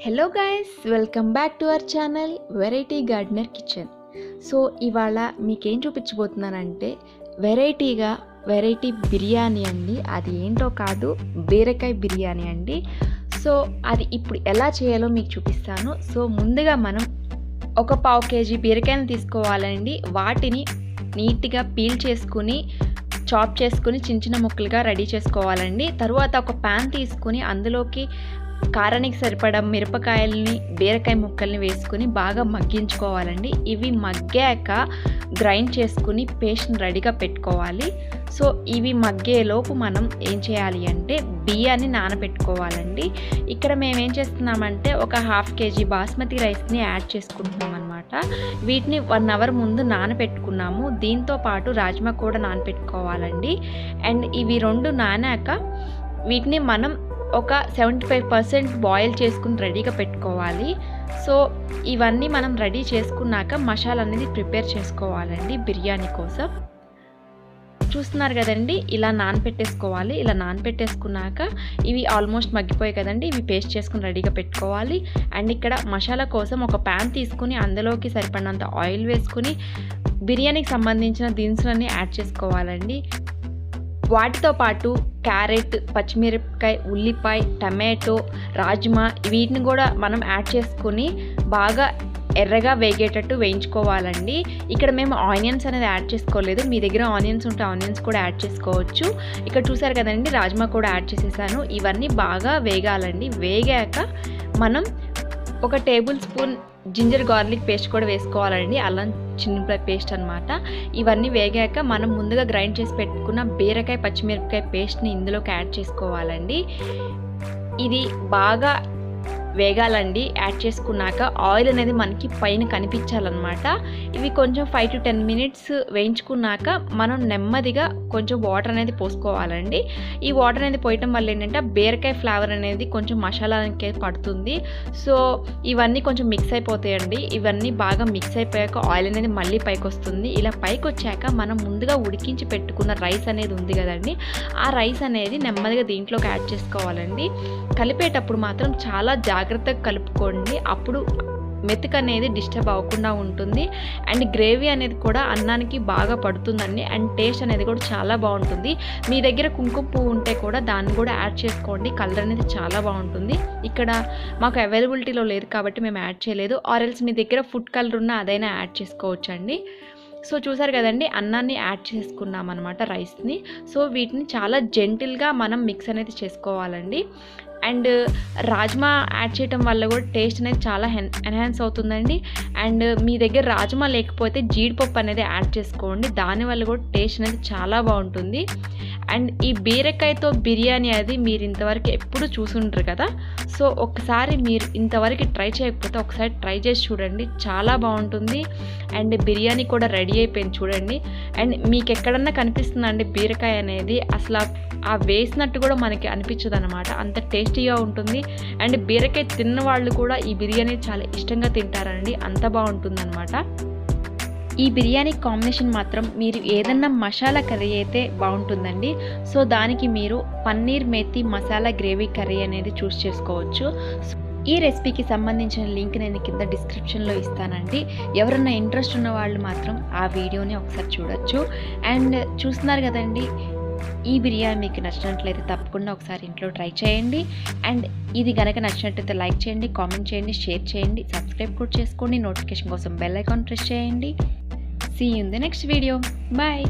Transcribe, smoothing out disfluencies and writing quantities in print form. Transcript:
Hello guys, welcome back to our channel variety gardener kitchen. So ఇవాళ మీకేం చూపించబోతున్నానంటే variety biryani అండి. అది ఏంటో కాదు, బీరకాయ బిర్యానీ అండి. సో అది ఇప్పుడు ఎలా చేయాలో మీకు చూపిస్తాను. సో ముందుగా మనం ఒక 1/2 kg బీరకాయలు తీసుకోవాలండి. వాటిని నీట్గా పీల్ చేసుకుని చాప్ చేసుకుని చిన్న చిన్న ముక్కలుగా రెడీ చేసుకోవాలండి. తర్వాత ఒక ప్యాన్ తీసుకుని అందులోకి కారానికి సరిపడా మిరపకాయలని బీరకాయ ముక్కల్ని వేసుకుని బాగా మగ్గించుకోవాలండి. ఇవి మగ్గాక గ్రైండ్ చేసుకుని పేస్ట్ని రెడీగా పెట్టుకోవాలి. సో ఇవి మగ్గేలోపు మనం ఏం చేయాలి అంటే బియ్యాన్ని నానబెట్టుకోవాలండి. ఇక్కడ మేము ఏం చేస్తున్నామంటే ఒక 1/2 kg బాస్మతి రైస్ని యాడ్ చేసుకుంటున్నాం అనమాట. వీటిని 1 hour ముందు నానబెట్టుకున్నాము. దీంతో పాటు రాజ్మా కూడా నానబెట్టుకోవాలండి. అండ్ ఇవి రెండు నానాక వీటిని మనం ఒక 75% బాయిల్ చేసుకుని రెడీగా పెట్టుకోవాలి. సో ఇవన్నీ మనం రెడీ చేసుకున్నాక మసాలా అనేది ప్రిపేర్ చేసుకోవాలండి బిర్యానీ కోసం. చూస్తున్నారు కదండి, ఇలా నానపెట్టేసుకోవాలి. ఇలా నానపెట్టేసుకున్నాక ఇవి ఆల్మోస్ట్ మగ్గిపోయాయి కదండి, ఇవి పేస్ట్ చేసుకుని రెడీగా పెట్టుకోవాలి. అండ్ ఇక్కడ మసాలా కోసం ఒక ప్యాన్ తీసుకుని అందులోకి సరిపడినంత ఆయిల్ వేసుకుని బిర్యానీకి సంబంధించిన దినుసులన్నీ యాడ్ చేసుకోవాలండి. వాటితో పాటు క్యారెట్, పచ్చిమిరపకాయ, ఉల్లిపాయ, టమాటో, రాజ్మా వీటిని కూడా మనం యాడ్ చేసుకుని బాగా ఎర్రగా వేగేటట్టు వేయించుకోవాలండి. ఇక్కడ మేము ఆనియన్స్ అనేది యాడ్ చేసుకోలేదు. మీ దగ్గర ఆనియన్స్ ఉంటే ఆనియన్స్ కూడా యాడ్ చేసుకోవచ్చు. ఇక్కడ చూసారు కదండి, రాజ్మా కూడా యాడ్ చేసేసాను. ఇవన్నీ బాగా వేగాలండి. వేగాక మనం ఒక tablespoon ginger garlic paste కూడా వేసుకోవాలండి. అల్లం చిన్నుపాయ పేస్ట్ అనమాట. ఇవన్నీ వేగాక మనం ముందుగా గ్రైండ్ చేసి పెట్టుకున్న బీరకాయ, పచ్చిమిరపకాయ పేస్ట్ని ఇందులోకి యాడ్ చేసుకోవాలండి. ఇది బాగా వేగాలండి. యాడ్ చేసుకున్నాక ఆయిల్ అనేది మనకి పైన కనిపించాలన్నమాట. ఇవి కొంచెం 5 to 10 minutes వేయించుకున్నాక మనం నెమ్మదిగా కొంచెం వాటర్ అనేది పోసుకోవాలండి. ఈ వాటర్ అనేది పోయటం వల్ల ఏంటంటే బీరకాయ ఫ్లేవర్ అనేది కొంచెం మసాలానికి పడుతుంది. సో ఇవన్నీ కొంచెం మిక్స్ అయిపోతాయండి. ఇవన్నీ బాగా మిక్స్ అయిపోయాక ఆయిల్ అనేది మళ్ళీ పైకి వస్తుంది. ఇలా పైకి వచ్చాక మనం ముందుగా ఉడికించి పెట్టుకున్న రైస్ అనేది ఉంది కదండి, ఆ రైస్ అనేది నెమ్మదిగా దీంట్లోకి యాడ్ చేసుకోవాలండి. కలిపేటప్పుడు మాత్రం చాలా జాగ్రత్తగా కలుపుకోండి. అప్పుడు మెతుకు అనేది డిస్టర్బ్ అవ్వకుండా ఉంటుంది. అండ్ గ్రేవీ అనేది కూడా అన్నానికి బాగా పడుతుందండి. అండ్ టేస్ట్ అనేది కూడా చాలా బాగుంటుంది. మీ దగ్గర కుంకుమ పువ్వు ఉంటే కూడా దాన్ని కూడా యాడ్ చేసుకోండి. కలర్ అనేది చాలా బాగుంటుంది. ఇక్కడ మాకు అవైలబిలిటీలో లేదు కాబట్టి మేము యాడ్ చేయలేదు. ఆరెల్స్ మీ దగ్గర ఫుడ్ కలర్ ఉన్న అదైనా యాడ్ చేసుకోవచ్చండి. సో చూసారు కదండి, అన్నాన్ని యాడ్ చేసుకున్నాం అనమాట, రైస్ని. సో వీటిని చాలా జెంటిల్గా మనం మిక్స్ అనేది చేసుకోవాలండి. అండ్ రాజ్మా యాడ్ చేయటం వల్ల కూడా టేస్ట్ అనేది చాలా ఎన్హాన్స్ అవుతుందండి. అండ్ మీ దగ్గర రాజ్మా లేకపోతే జీడిపప్పు అనేది యాడ్ చేసుకోండి. దానివల్ల కూడా టేస్ట్ అనేది చాలా బాగుంటుంది. అండ్ ఈ బీరకాయతో బిర్యానీ అది మీరు ఇంతవరకు ఎప్పుడు చూసుంటారు కదా. సో ఒకసారి మీరు ఇంతవరకు ట్రై చేయకపోతే ఒకసారి ట్రై చేసి చూడండి, చాలా బాగుంటుంది. అండ్ బిర్యానీ కూడా రెడీ అయిపోయింది చూడండి. అండ్ మీకు ఎక్కడన్నా కనిపిస్తుందండి బీరకాయ అనేది, అసలు ఆ వేసినట్టు కూడా మనకి అనిపించదు అనమాట, అంత టేస్టీగా ఉంటుంది. అండ్ బీరకాయ తిన్న వాళ్ళు కూడా ఈ బిర్యానీ చాలా ఇష్టంగా తింటారండి, అంత బాగుంటుంది అనమాట. ఈ బిర్యానీ కాంబినేషన్ మాత్రం మీరు ఏదన్నా మసాలా కర్రీ అయితే బాగుంటుందండి. సో దానికి మీరు పన్నీర్ మేతి మసాలా గ్రేవీ కర్రీ అనేది చూస్ చేసుకోవచ్చు. ఈ రెసిపీకి సంబంధించిన లింక్ నేను కింద డిస్క్రిప్షన్లో ఇస్తానండి. ఎవరైనా ఇంట్రెస్ట్ ఉన్న వాళ్ళు మాత్రం ఆ వీడియోని ఒకసారి చూడొచ్చు. అండ్ చూస్తున్నారు కదండి, ఈ బిర్యానీ మీకు నచ్చినట్లయితే తప్పకుండా ఒకసారి ఇంట్లో ట్రై చేయండి. అండ్ ఇది కనుక నచ్చినట్లయితే లైక్ చేయండి, కామెంట్ చేయండి, షేర్ చేయండి, సబ్స్క్రైబ్ కూడా చేసుకోండి. నోటిఫికేషన్ కోసం బెల్ ఐకాన్ ప్రెస్ చేయండి. See you in the next video. Bye.